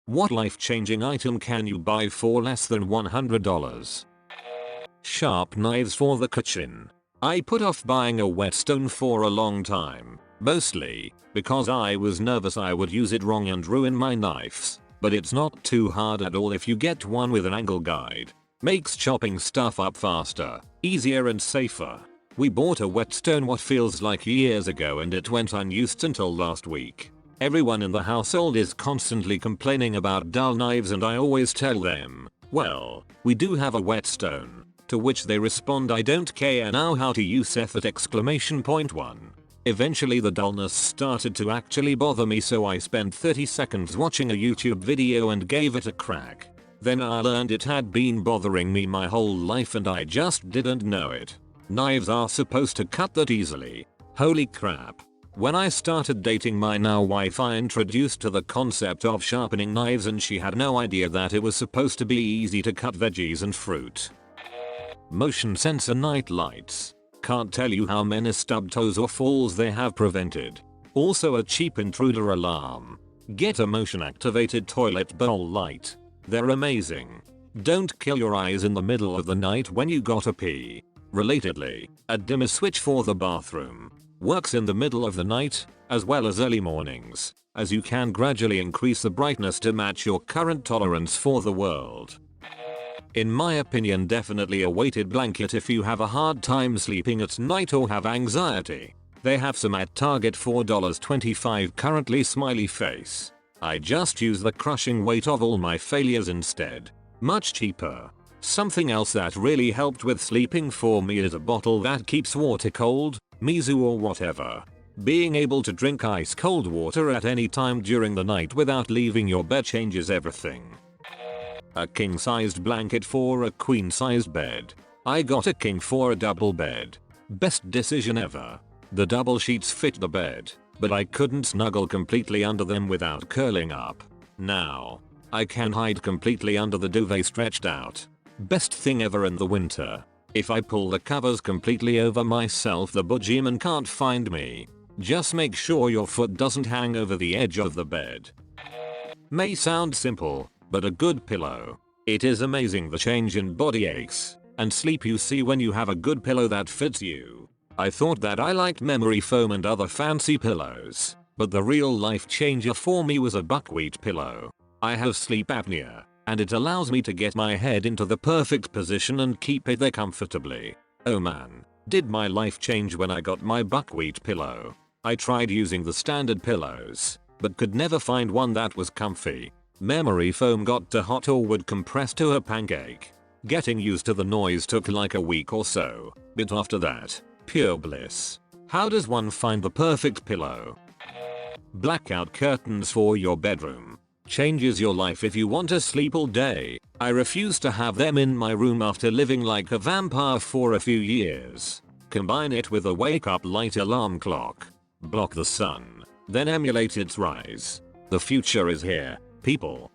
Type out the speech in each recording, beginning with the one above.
What life-changing item can you buy for less than $100? Sharp knives for the kitchen. I put off buying a whetstone for a long time, mostly because I was nervous I would use it wrong and ruin my knives, but it's not too hard at all if you get one with an angle guide. Makes chopping stuff up faster, easier and safer. We bought a whetstone what feels like years ago and it went unused until last week. Everyone in the household is constantly complaining about dull knives and I always tell them, well, we do have a whetstone. To which they respond, I don't care now how to use !1. Eventually the dullness started to actually bother me, so I spent 30 seconds watching a YouTube video and gave it a crack. Then I learned it had been bothering me my whole life and I just didn't know it. Knives are supposed to cut that easily. Holy crap. When I started dating my now wife, I introduced her to the concept of sharpening knives and she had no idea that it was supposed to be easy to cut veggies and fruit. Motion sensor night lights. Can't tell you how many stub toes or falls they have prevented. Also a cheap intruder alarm. Get a motion activated toilet bowl light. They're amazing. Don't kill your eyes in the middle of the night when you gotta pee. Relatedly, a dimmer switch for the bathroom. Works in the middle of the night, as well as early mornings, as you can gradually increase the brightness to match your current tolerance for the world. In my opinion, definitely a weighted blanket if you have a hard time sleeping at night or have anxiety. They have some at Target for $25 currently, smiley face. I just use the crushing weight of all my failures instead. Much cheaper. Something else that really helped with sleeping for me is a bottle that keeps water cold, Mizu or whatever. Being able to drink ice cold water at any time during the night without leaving your bed changes everything. A king-sized blanket for a queen-sized bed. I got a king for a double bed. Best decision ever. The double sheets fit the bed, but I couldn't snuggle completely under them without curling up. Now, I can hide completely under the duvet stretched out. Best thing ever in the winter. If I pull the covers completely over myself, the boogeyman can't find me. Just make sure your foot doesn't hang over the edge of the bed. May sound simple, but a good pillow. It is amazing the change in body aches and sleep you see when you have a good pillow that fits you. I thought that I liked memory foam and other fancy pillows, but the real life changer for me was a buckwheat pillow. I have sleep apnea, and it allows me to get my head into the perfect position and keep it there comfortably. Oh man, did my life change when I got my buckwheat pillow. I tried using the standard pillows, but could never find one that was comfy. Memory foam got too hot or would compress to a pancake. Getting used to the noise took like a week or so, but after that, pure bliss. How does one find the perfect pillow? Blackout curtains for your bedroom. Changes your life if you want to sleep all day. I refuse to have them in my room after living like a vampire for a few years. Combine it with a wake up light alarm clock. Block the sun, then emulate its rise. The future is here, people.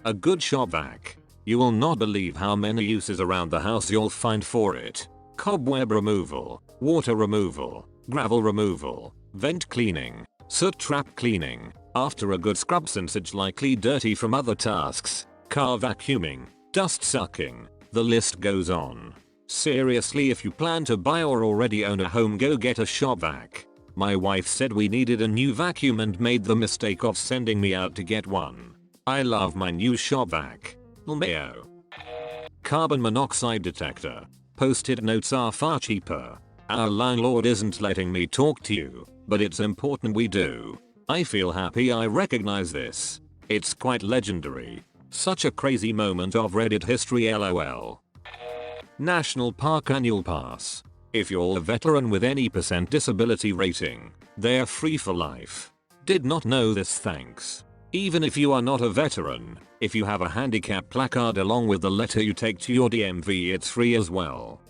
A good shop vac. You will not believe how many uses around the house you'll find for it. Cobweb removal, water removal, gravel removal, vent cleaning, soot trap cleaning, after a good scrub since it's likely dirty from other tasks, car vacuuming, dust sucking, the list goes on. Seriously, if you plan to buy or already own a home, go get a shop vac. My wife said we needed a new vacuum and made the mistake of sending me out to get one. I love my new shop vac. Mayo. Carbon monoxide detector. Post-it notes are far cheaper. Our landlord isn't letting me talk to you, but it's important we do. I feel happy I recognize this. It's quite legendary. Such a crazy moment of Reddit history, lol. National Park Annual Pass. If you're a veteran with any % disability rating, they're free for life. Did not know this, thanks. Even if you are not a veteran, if you have a handicap placard along with the letter you take to your DMV, it's free as well.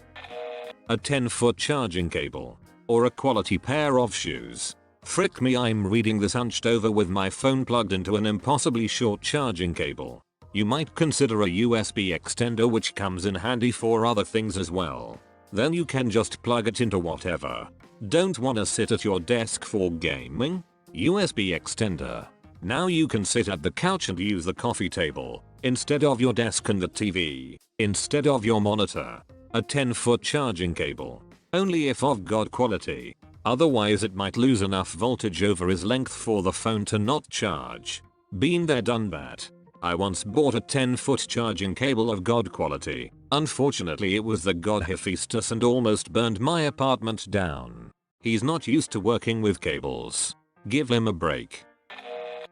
A 10-foot charging cable. Or a quality pair of shoes. Frick me, I'm reading this hunched over with my phone plugged into an impossibly short charging cable. You might consider a USB extender, which comes in handy for other things as well. Then you can just plug it into whatever. Don't wanna sit at your desk for gaming? USB extender. Now you can sit at the couch and use the coffee table instead of your desk and the TV instead of your monitor. A 10-foot charging cable. Only if of good quality. Otherwise it might lose enough voltage over its length for the phone to not charge. Been there, done that. I once bought a 10-foot charging cable of god quality. Unfortunately it was the god Hephaestus and almost burned my apartment down. He's not used to working with cables. Give him a break.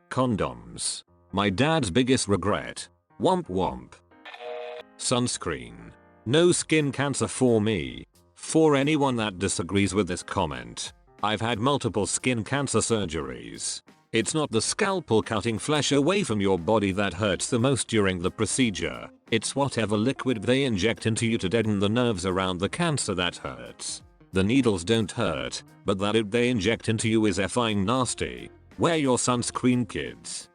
Condoms. My dad's biggest regret. Womp womp. Sunscreen. No skin cancer for me. For anyone that disagrees with this comment, I've had multiple skin cancer surgeries. It's not the scalpel cutting flesh away from your body that hurts the most during the procedure. It's whatever liquid they inject into you to deaden the nerves around the cancer that hurts. The needles don't hurt, but that they inject into you is effing nasty. Wear your sunscreen, kids.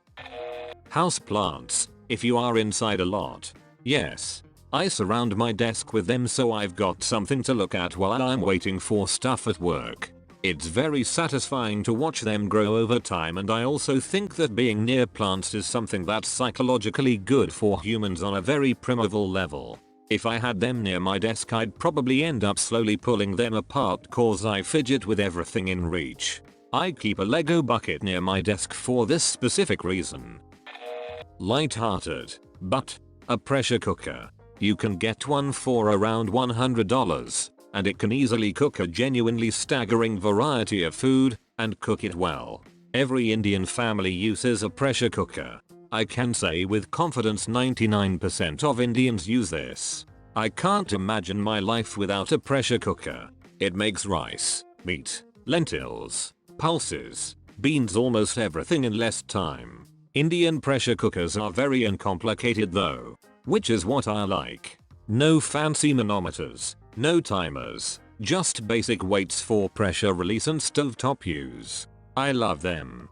Houseplants. If you are inside a lot. Yes. I surround my desk with them so I've got something to look at while I'm waiting for stuff at work. It's very satisfying to watch them grow over time, and I also think that being near plants is something that's psychologically good for humans on a very primeval level. If I had them near my desk I'd probably end up slowly pulling them apart cause I fidget with everything in reach. I keep a Lego bucket near my desk for this specific reason. Light-hearted. But a pressure cooker. You can get one for around $100. And it can easily cook a genuinely staggering variety of food and cook it well. Every Indian family uses a pressure cooker. I can say with confidence 99% of Indians use this. I can't imagine my life without a pressure cooker. It makes rice, meat, lentils, pulses, beans, almost everything in less time. Indian pressure cookers are very uncomplicated though, which is what I like. No fancy manometers. No timers, just basic weights for pressure release and stovetop use. I love them.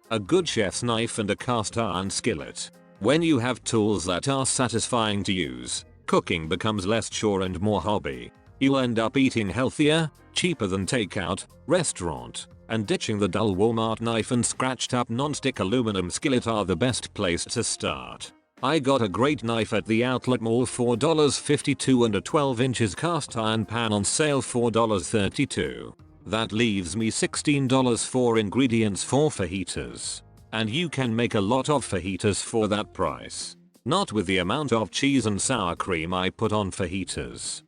A good chef's knife and a cast iron skillet. When you have tools that are satisfying to use, cooking becomes less chore and more hobby. You'll end up eating healthier, cheaper than takeout, restaurant, and ditching the dull Walmart knife and scratched up non-stick aluminum skillet are the best place to start. I got a great knife at the outlet mall for $52 and a 12 inches cast iron pan on sale for $32. That leaves me $16 for ingredients for fajitas. And you can make a lot of fajitas for that price. Not with the amount of cheese and sour cream I put on fajitas.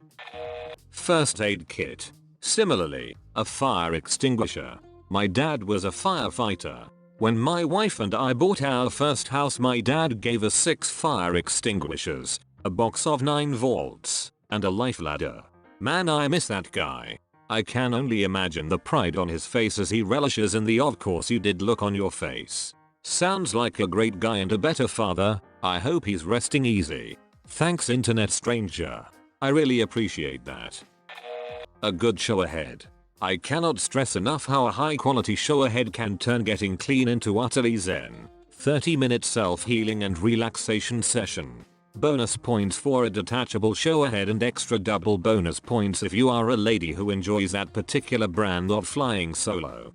First aid kit. Similarly, a fire extinguisher. My dad was a firefighter. When my wife and I bought our first house my dad gave us 6 fire extinguishers, a box of 9 volts, and a life ladder. Man, I miss that guy. I can only imagine the pride on his face as he relishes in the "of course you did" look on your face. Sounds like a great guy and a better father. I hope he's resting easy. Thanks internet stranger. I really appreciate that. A good shower head. I cannot stress enough how a high quality shower head can turn getting clean into utterly zen. 30-minute self-healing and relaxation session. Bonus points for a detachable shower head and extra double bonus points if you are a lady who enjoys that particular brand of flying solo.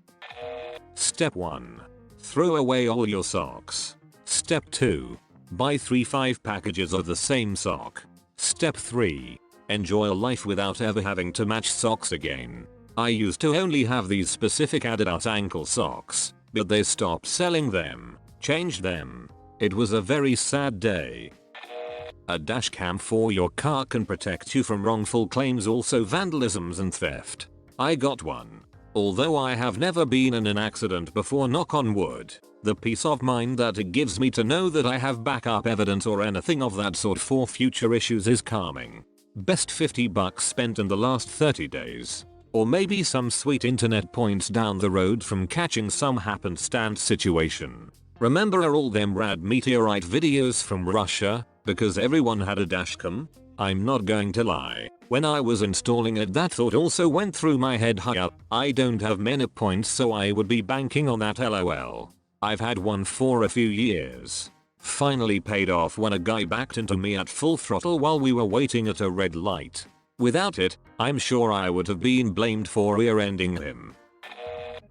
Step 1. Throw away all your socks. Step 2. Buy 3-5 packages of the same sock. Step 3. Enjoy life without ever having to match socks again. I used to only have these specific Adidas ankle socks, but they stopped selling them, changed them. It was a very sad day. A dash cam for your car can protect you from wrongful claims, also vandalisms and theft. I got one. Although I have never been in an accident before, knock on wood, the peace of mind that it gives me to know that I have backup evidence or anything of that sort for future issues is calming. Best $50 spent in the last 30 days. Or maybe some sweet internet points down the road from catching some happenstance situation. Remember all them rad meteorite videos from Russia? Because everyone had a dashcam? I'm not going to lie. When I was installing it, that thought also went through my head. I don't have many points, so I would be banking on that, lol. I've had one for a few years. Finally paid off when a guy backed into me at full throttle while we were waiting at a red light. Without it, I'm sure I would have been blamed for rear-ending him.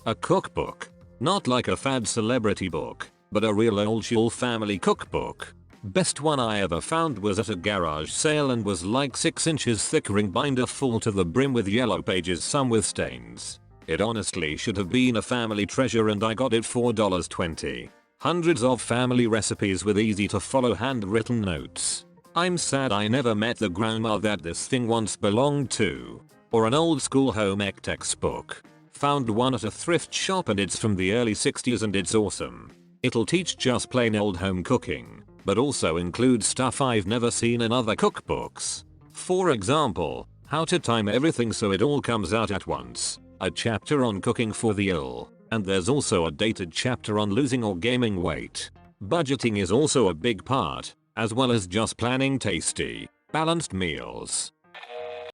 A cookbook. Not like a fad celebrity book, but a real old school family cookbook. Best one I ever found was at a garage sale and was like 6 inches thick, ring binder full to the brim with yellow pages, some with stains. It honestly should have been a family treasure and I got it for $20. Hundreds of family recipes with easy to follow handwritten notes. I'm sad I never met the grandma that this thing once belonged to. Or an old school home ec textbook. Found one at a thrift shop and it's from the early 60s and it's awesome. It'll teach just plain old home cooking, but also includes stuff I've never seen in other cookbooks. For example, how to time everything so it all comes out at once, a chapter on cooking for the ill, and there's also a dated chapter on losing or gaining weight. Budgeting is also a big part, as well as just planning tasty, balanced meals.